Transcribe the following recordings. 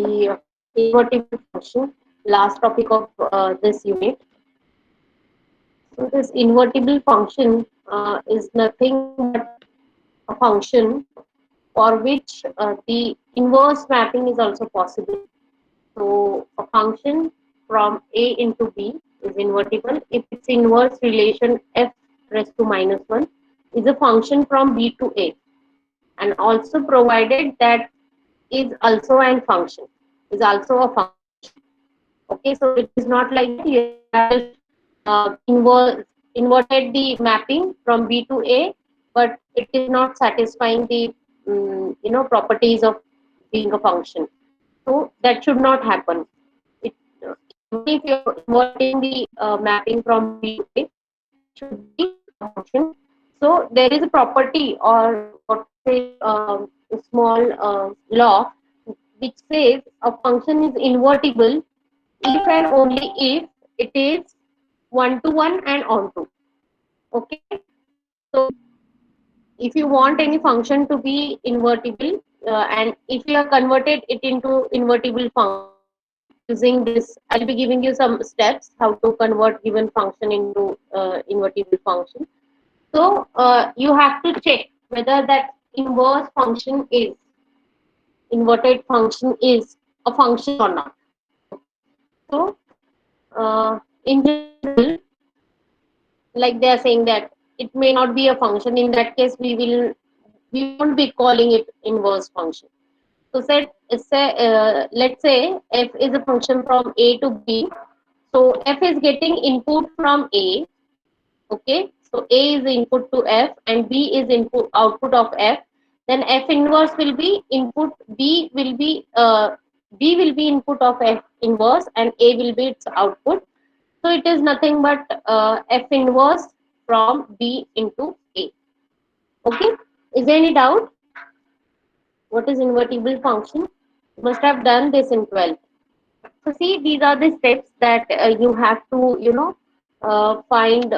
the invertible function, last topic of this unit. So this invertible function is nothing but a function for which the inverse mapping is also possible. So a function from A into B is invertible if its inverse relation f raised to minus 1 is a function from B to A, and also provided that is also an function, is also a function. Okay, so it is not like that you have just inverted the mapping from B to A, but it is not satisfying the properties of being a function. So that should not happen. It, even if you are inverting the mapping from B to A, it should be a function. So there is a property, or what say a small law, which says a function is invertible if and only if it is one to one and onto. Okay, so if you want any function to be invertible, and if you have converted it into invertible function using this, I'll be giving you some steps how to convert given function into invertible function. So you have to check whether that inverse function is inverted function is a function or not. So in general, like they are saying that it may not be a function, in that case we won't be calling it inverse function. So let's say f is a function from A to B. So f is getting input from A. Okay, so A is input to f and B is input output of f. Then f inverse will be input, B will be input of f inverse and A will be its output. So it is nothing but f inverse from B into A. Okay, is there any doubt? What is invertible function? You must have done this in 12th. So see, these are the steps that you have to, find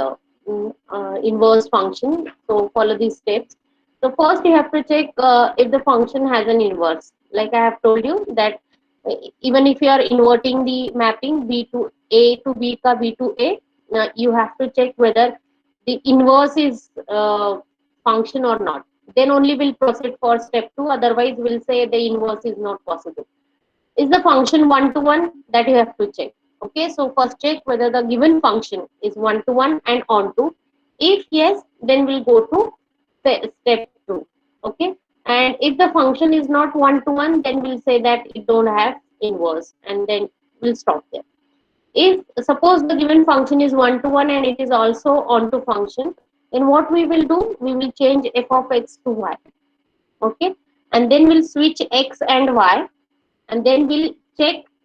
inverse function. So follow these steps. So first you have to check if the function has an inverse. Like I have told you that even if you are inverting the mapping B to A to B ka B to A, you have to check whether the inverse is function or not. Then only we'll proceed for step 2. Otherwise, we'll say the inverse is not possible. Is the function one to one? That you have to check. Okay, so first check whether the given function is one to one and onto. If yes, then we'll go to step 2. Okay, and if the function is not one to one, then we'll say that it don't have inverse, and then we'll stop there. If suppose the given function is one to one and it is also onto function, then what we will do? We will change f of x to y. Okay, and then we'll switch x and y, and then we'll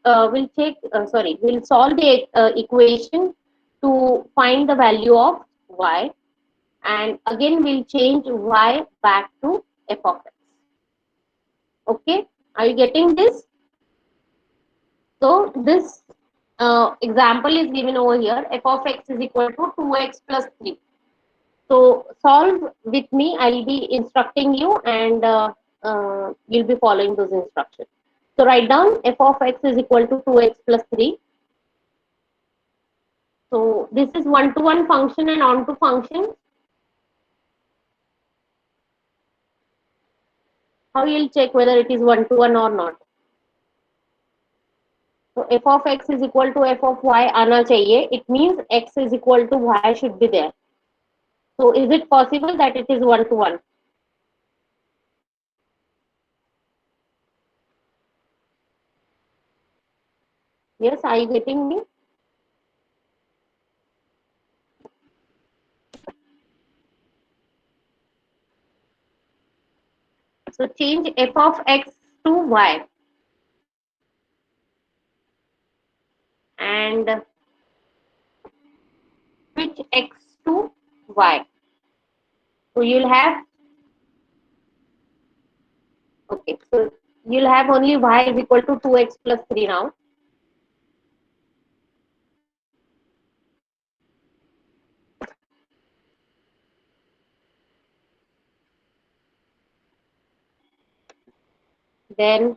solve the equation to find the value of y, and again we'll change y back to f of x. Okay, are you getting this? So this example is given over here. F of x is equal to 2x plus 3. So solve with me. I'll be instructing you, and you'll be following those instructions. So write down f of x is equal to 2x plus 3. So this is one-to-one function and on-to function. How you'll check whether it is one-to-one or not? So f of x is equal to f of y आना चाहिए. It means x is equal to y should be there. So is it possible that it is one-to-one? Yes, are you getting me? So change f of x to y and switch x to y. So you'll have, okay, so you'll have only y is equal to 2x plus 3 now. Then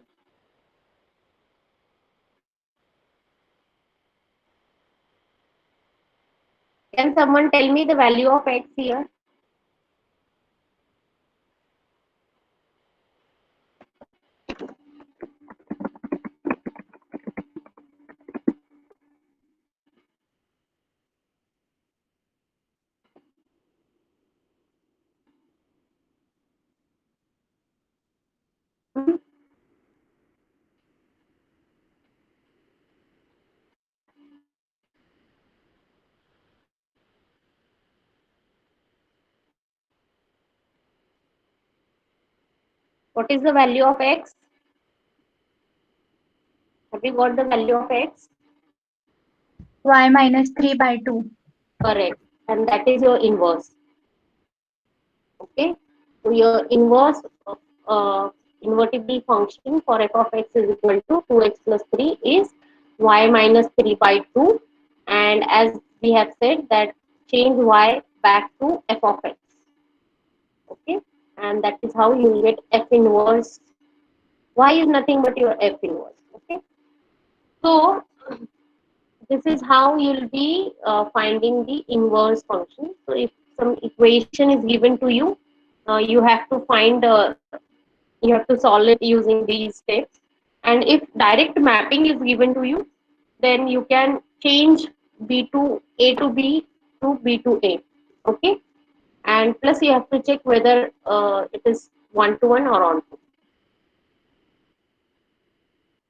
Can someone tell me the value of x here? Hmm? What is the value of x? Have you got the value of x? Y minus 3 by 2. Correct. And that is your inverse. Okay. So your inverse uh, invertible function for f of x is equal to 2x plus 3 is y minus 3 by 2. And as we have said that change y back to f of x. Okay. And that is how you will get f inverse. Y is nothing but your f inverse. Okay. So this is how you'll be finding the inverse function. So if some equation is given to you, you have to find you have to solve it using these steps. And if direct mapping is given to you, then you can change b to a to b to b to a. Okay, and plus you have to check whether it is one to one or on to.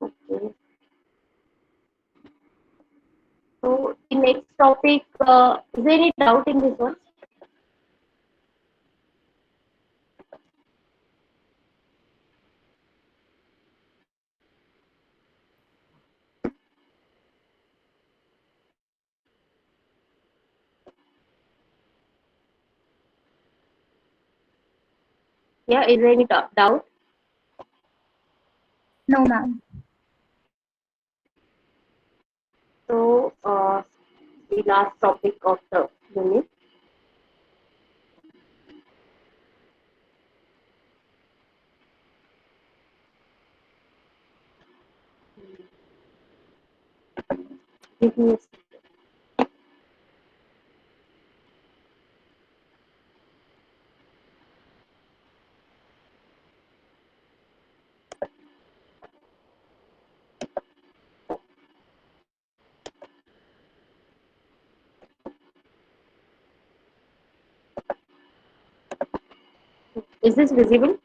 Okay. So the next topic, is there any doubt in this one? Yeah, is there any doubt? No, ma'am. So, the last topic of the unit. Give me a Is this visible?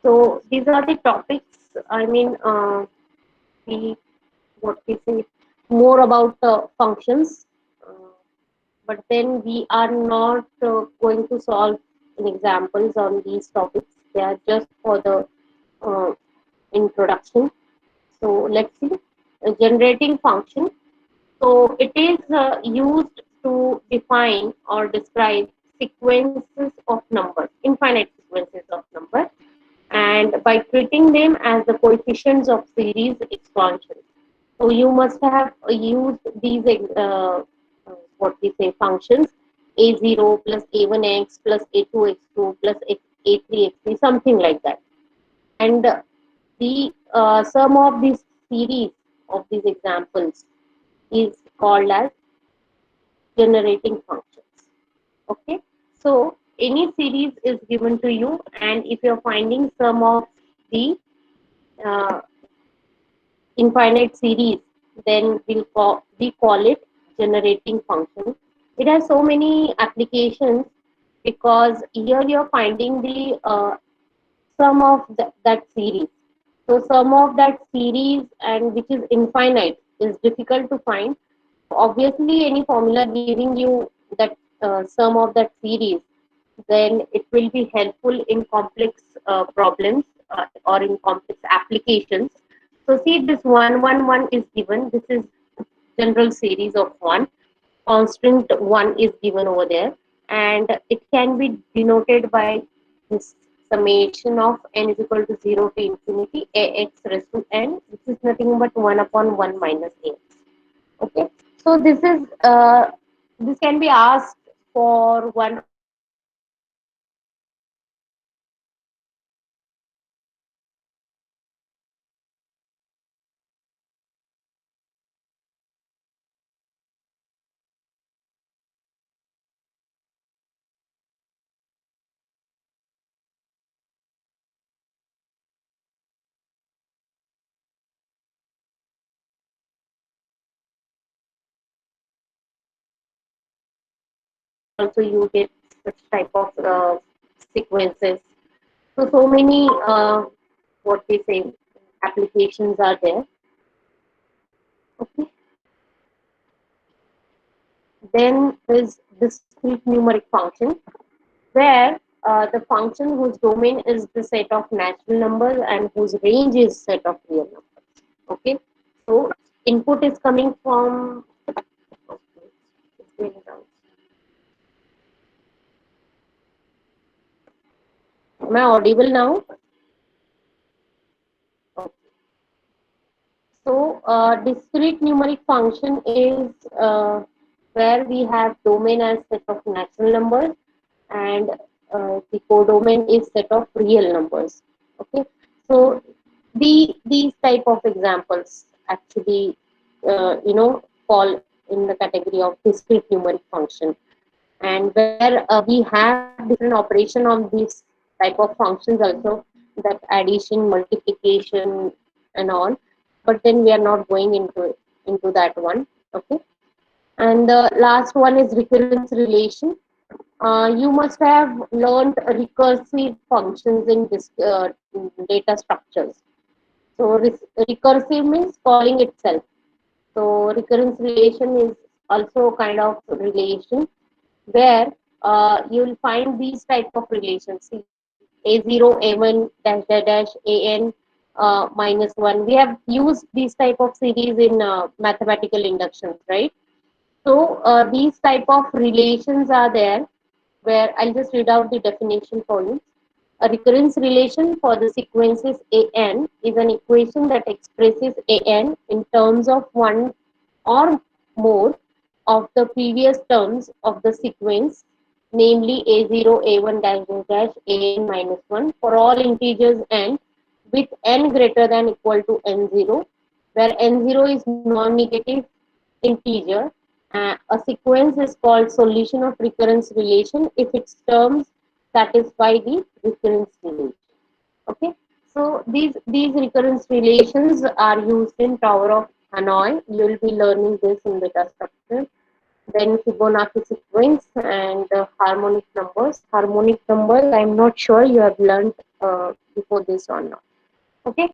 So these are the topics. I mean, we what we say more about functions, uh, but then we are not going to solve in examples on these topics. They are just for the uh, introduction. So let's see, generating function. So it is used to define or describe sequences of numbers, infinite sequences of numbers, and by treating them as the coefficients of series expansion. So you must have used these what we say functions a0 plus a1x plus a2x2 plus a3x3, something like that. And the sum of this series of these examples is called as generating functions. Okay, so any series is given to you, and if you're finding sum of the uh, infinite series, then we call it generating function. It has so many applications because here you're finding the sum of that series. So sum of that series and which is infinite is difficult to find. Obviously, any formula giving you that sum of that series, then it will be helpful in complex problems or in complex applications. So see, this 111 is given. This is general series of 1. Constant 1 is given over there, and it can be denoted by this summation of n is equal to 0 to infinity ax raised to n, which is nothing but 1 upon 1 minus ax. Okay, so this can be asked for one or two examples. So also you get such type of sequences. So many what we say applications are there. Okay. Then is discrete numeric function, where the function whose domain is the set of natural numbers and whose range is set of real numbers. Okay, so input is coming from. Okay, it's going down. Am I audible now? Okay. So discrete numeric function is where we have domain as set of natural numbers and the codomain is set of real numbers. Okay, so these type of examples actually fall in the category of discrete numeric function, and where we have different operation on these type of functions also, that addition, multiplication and all, but then we are not going into that one. Okay, and the last one is recurrence relation. You must have learned recursive functions in this data structures. So recursive means calling itself. So recurrence relation is also kind of relation where you will find these type of relations. See, a0, a1, dash dash dash, an minus 1. We have used these type of series in mathematical inductions, right? So these type of relations are there, where I'll just read out the definition for you. A recurrence relation for the sequences an is an equation that expresses an in terms of one or more of the previous terms of the sequence, namely a0, a1 dash dash dash, an minus 1 for all integers n with n greater than equal to n0, where n0 is non-negative integer. A sequence is called solution of recurrence relation if its terms satisfy the recurrence relation. Okay, so these recurrence relations are used in Tower of Hanoi. You will be learning this in data structure. Then Fibonacci sequence and harmonic numbers. Harmonic numbers, I am not sure you have learned before this or not. Okay.